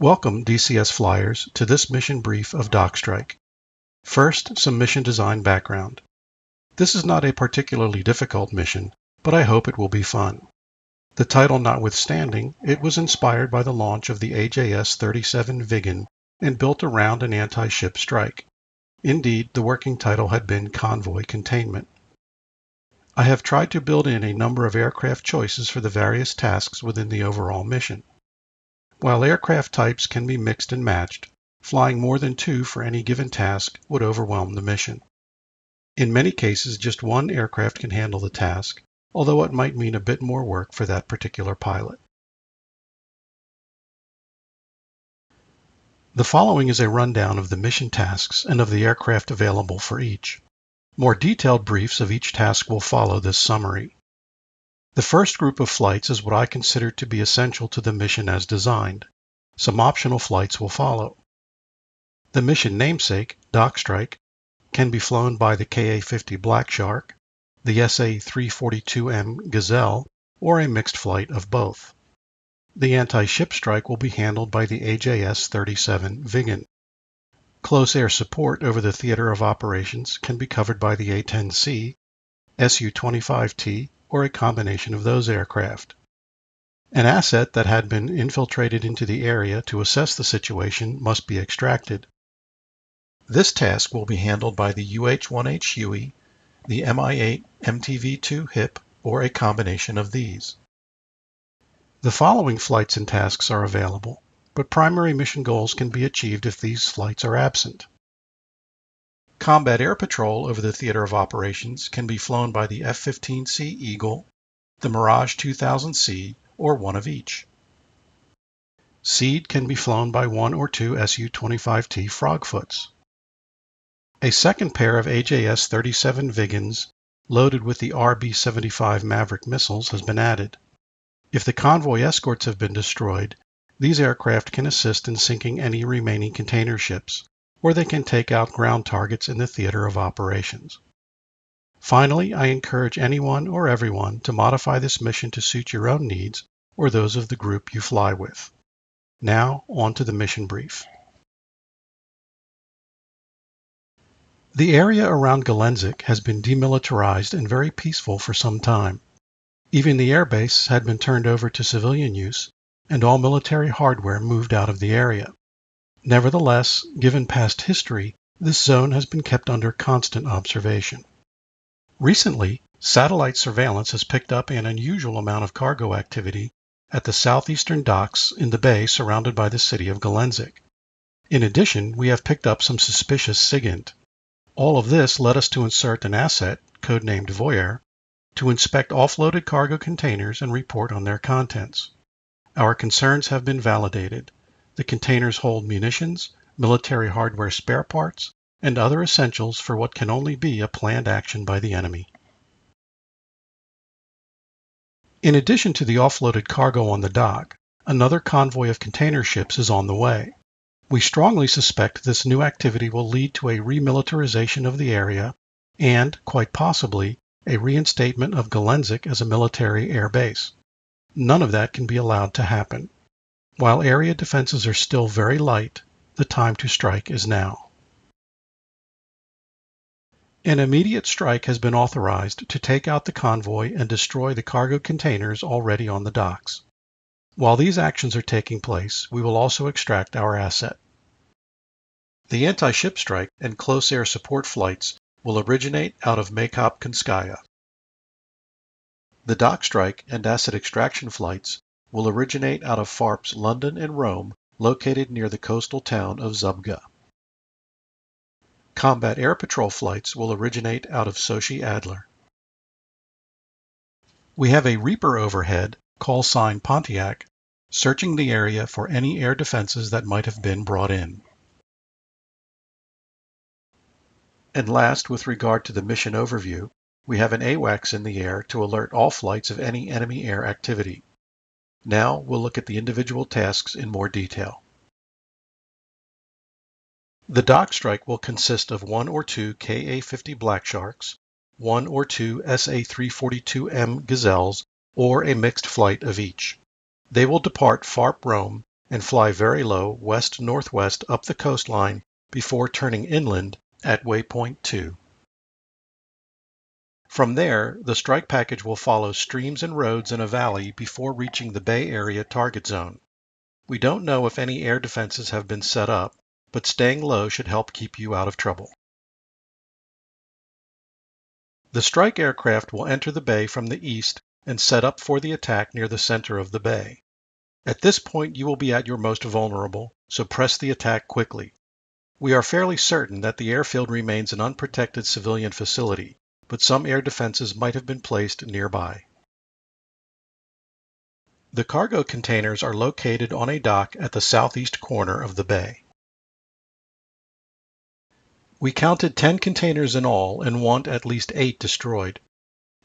Welcome, DCS Flyers, to this mission brief of DockStrike. First, some mission design background. This is not a particularly difficult mission, but I hope it will be fun. The title notwithstanding, it was inspired by the launch of the AJS-37 Viggen and built around an anti-ship strike. Indeed, the working title had been Convoy Containment. I have tried to build in a number of aircraft choices for the various tasks within the overall mission. While aircraft types can be mixed and matched, flying more than two for any given task would overwhelm the mission. In many cases, just one aircraft can handle the task, although it might mean a bit more work for that particular pilot. The following is a rundown of the mission tasks and of the aircraft available for each. More detailed briefs of each task will follow this summary. The first group of flights is what I consider to be essential to the mission as designed. Some optional flights will follow. The mission namesake, DockStrike, can be flown by the Ka-50 Black Shark, the SA-342M Gazelle, or a mixed flight of both. The anti-ship strike will be handled by the AJS-37 Viggen. Close air support over the theater of operations can be covered by the A-10C, Su-25T, or a combination of those aircraft. An asset that had been infiltrated into the area to assess the situation must be extracted. This task will be handled by the UH-1H Huey, the Mi-8 MTV-2 HIP, or a combination of these. The following flights and tasks are available, but primary mission goals can be achieved if these flights are absent. Combat air patrol over the theater of operations can be flown by the F-15C Eagle, the Mirage 2000C, or one of each. SEAD can be flown by one or two Su-25T Frogfoots. A second pair of AJS-37 Viggens loaded with the RB-75 Maverick missiles has been added. If the convoy escorts have been destroyed, these aircraft can assist in sinking any remaining container ships, or they can take out ground targets in the theater of operations. Finally, I encourage anyone or everyone to modify this mission to suit your own needs or those of the group you fly with. Now, on to the mission brief. The area around Gelendzhik has been demilitarized and very peaceful for some time. Even the airbase had been turned over to civilian use, and all military hardware moved out of the area. Nevertheless, given past history, this zone has been kept under constant observation. Recently, satellite surveillance has picked up an unusual amount of cargo activity at the southeastern docks in the bay surrounded by the city of Gelendzhik. In addition, we have picked up some suspicious SIGINT. All of this led us to insert an asset, codenamed Voyeur, to inspect offloaded cargo containers and report on their contents. Our concerns have been validated. The containers hold munitions, military hardware spare parts, and other essentials for what can only be a planned action by the enemy. In addition to the offloaded cargo on the dock, another convoy of container ships is on the way. We strongly suspect this new activity will lead to a remilitarization of the area and, quite possibly, a reinstatement of Gelendzhik as a military air base. None of that can be allowed to happen. While area defenses are still very light, the time to strike is now. An immediate strike has been authorized to take out the convoy and destroy the cargo containers already on the docks. While these actions are taking place, we will also extract our asset. The anti-ship strike and close air support flights will originate out of Maykop-Kunskaya. The dock strike and asset extraction flights will originate out of FARP's London and Rome, located near the coastal town of Zubga. Combat air patrol flights will originate out of Sochi Adler. We have a Reaper overhead, call sign Pontiac, searching the area for any air defenses that might have been brought in. And last, with regard to the mission overview, we have an AWACS in the air to alert all flights of any enemy air activity. Now we'll look at the individual tasks in more detail. The dock strike will consist of one or two Ka-50 Black Sharks, one or two SA-342M Gazelles, or a mixed flight of each. They will depart FARP Rome and fly very low west-northwest up the coastline before turning inland at waypoint 2. From there, the strike package will follow streams and roads in a valley before reaching the Bay Area target zone. We don't know if any air defenses have been set up, but staying low should help keep you out of trouble. The strike aircraft will enter the bay from the east and set up for the attack near the center of the bay. At this point, you will be at your most vulnerable, so press the attack quickly. We are fairly certain that the airfield remains an unprotected civilian facility, but some air defenses might have been placed nearby. The cargo containers are located on a dock at the southeast corner of the bay. We counted 10 containers in all and want at least 8 destroyed.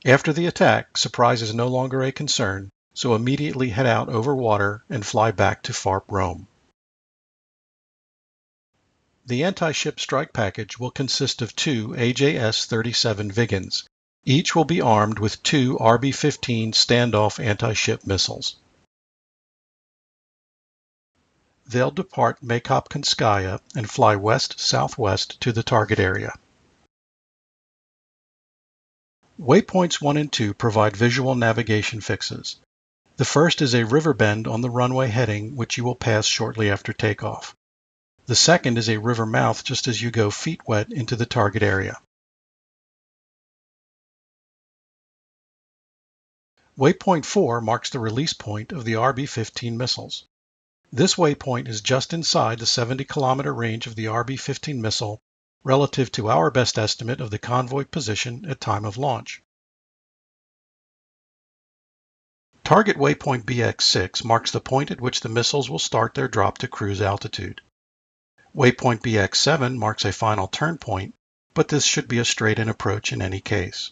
After the attack, surprise is no longer a concern, so immediately head out over water and fly back to FARP Rome. The anti-ship strike package will consist of 2 AJS-37 Viggens. Each will be armed with 2 RB-15 standoff anti-ship missiles. They'll depart Maykopkanskaya and fly west-southwest to the target area. Waypoints 1 and 2 provide visual navigation fixes. The first is a river bend on the runway heading, which you will pass shortly after takeoff. The second is a river mouth just as you go feet wet into the target area. Waypoint 4 marks the release point of the RB-15 missiles. This waypoint is just inside the 70-kilometer range of the RB-15 missile relative to our best estimate of the convoy position at time of launch. Target waypoint BX6 marks the point at which the missiles will start their drop to cruise altitude. Waypoint BX7 marks a final turn point, but this should be a straight-in approach in any case.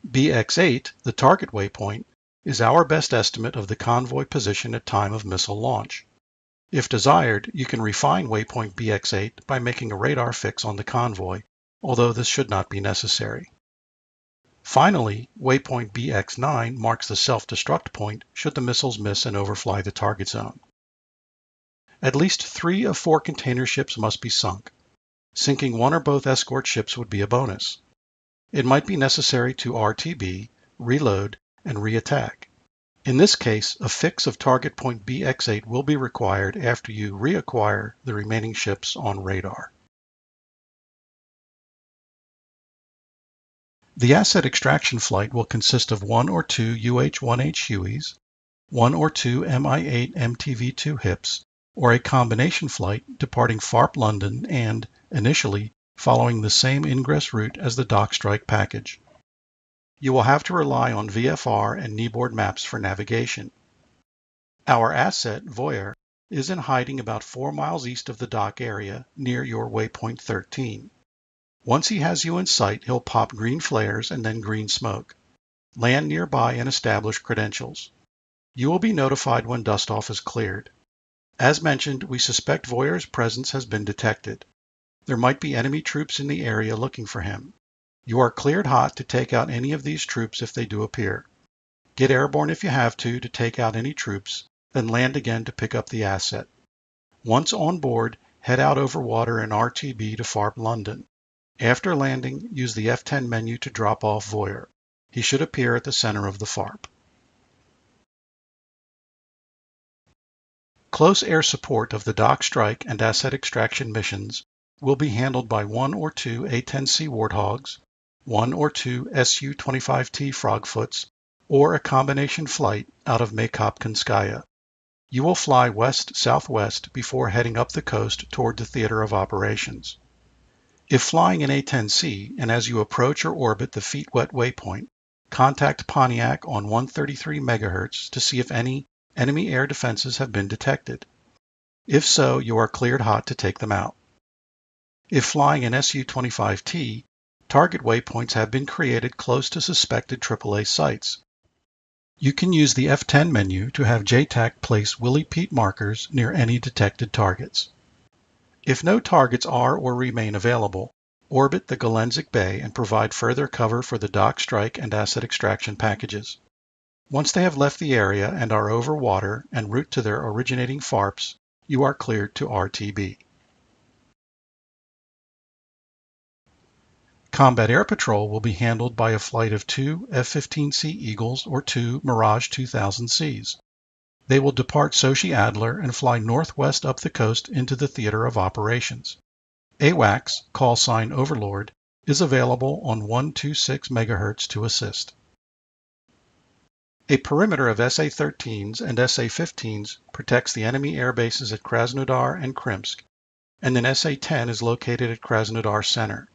BX8, the target waypoint, is our best estimate of the convoy position at time of missile launch. If desired, you can refine waypoint BX8 by making a radar fix on the convoy, although this should not be necessary. Finally, waypoint BX9 marks the self-destruct point should the missiles miss and overfly the target zone. At least 3 of 4 container ships must be sunk. Sinking one or both escort ships would be a bonus. It might be necessary to RTB, reload, and re-attack. In this case, a fix of target point BX8 will be required after you reacquire the remaining ships on radar. The asset extraction flight will consist of 1 or 2 UH-1H Hueys, 1 or 2 Mi-8 MTV-2 HIPs, or a combination flight departing FARP London and, initially, following the same ingress route as the DockStrike package. You will have to rely on VFR and kneeboard maps for navigation. Our asset, Voyeur, is in hiding about 4 miles east of the dock area near your waypoint 13. Once he has you in sight, he'll pop green flares and then green smoke. Land nearby and establish credentials. You will be notified when dust-off is cleared. As mentioned, we suspect Voyeur's presence has been detected. There might be enemy troops in the area looking for him. You are cleared hot to take out any of these troops if they do appear. Get airborne if you have to take out any troops, then land again to pick up the asset. Once on board, head out over water and RTB to FARP London. After landing, use the F10 menu to drop off Voyeur. He should appear at the center of the FARP. Close air support of the DockStrike and asset extraction missions will be handled by 1 or 2 A-10C Warthogs, 1 or 2 Su-25T Frogfoots, or a combination flight out of Maykopkanskaya. You will fly west-southwest before heading up the coast toward the theater of operations. If flying an A-10C and as you approach or orbit the feet-wet waypoint, contact Pontiac on 133 MHz to see if any enemy air defenses have been detected. If so, you are cleared hot to take them out. If flying an Su-25T, target waypoints have been created close to suspected AAA sites. You can use the F10 menu to have JTAC place Willie Pete markers near any detected targets. If no targets are or remain available, orbit the Gelendzhik Bay and provide further cover for the DockStrike and asset extraction packages. Once they have left the area and are over water en route to their originating FARPs, you are cleared to RTB. Combat Air Patrol will be handled by a flight of 2 F-15C Eagles or 2 Mirage 2000Cs. They will depart Sochi Adler and fly northwest up the coast into the theater of operations. AWACS, call sign Overlord, is available on 126 MHz to assist. A perimeter of SA-13s and SA-15s protects the enemy air bases at Krasnodar and Krimsk, and an SA-10 is located at Krasnodar Center.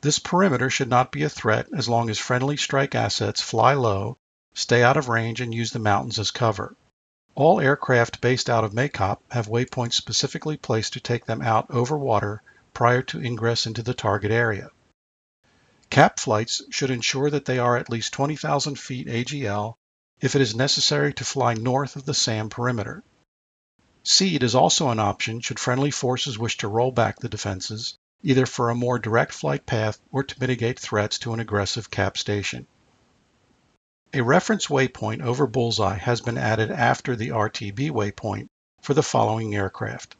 This perimeter should not be a threat as long as friendly strike assets fly low, stay out of range, and use the mountains as cover. All aircraft based out of Maykop have waypoints specifically placed to take them out over water prior to ingress into the target area. CAP flights should ensure that they are at least 20,000 feet AGL if it is necessary to fly north of the SAM perimeter. SEAD is also an option should friendly forces wish to roll back the defenses, either for a more direct flight path or to mitigate threats to an aggressive CAP station. A reference waypoint over Bullseye has been added after the RTB waypoint for the following aircraft: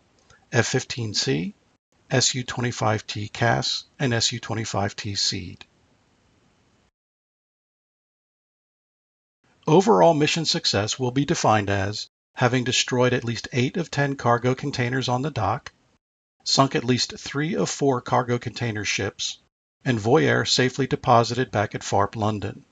F-15C, Su-25T CAS, and Su-25T SEAD. Overall mission success will be defined as having destroyed at least 8 of 10 cargo containers on the dock, sunk at least 3 of 4 cargo container ships, and Voyair safely deposited back at FARP London.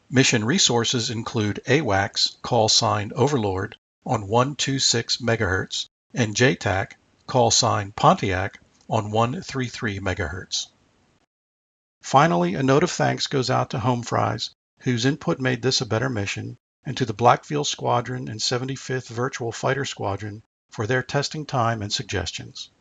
Mission resources include AWACS, call sign Overlord, on 126 MHz, and JTAC, call sign Pontiac, on 133 MHz. Finally, a note of thanks goes out to Home Fries, whose input made this a better mission, and to the Blackfield Squadron and 75th Virtual Fighter Squadron for their testing time and suggestions.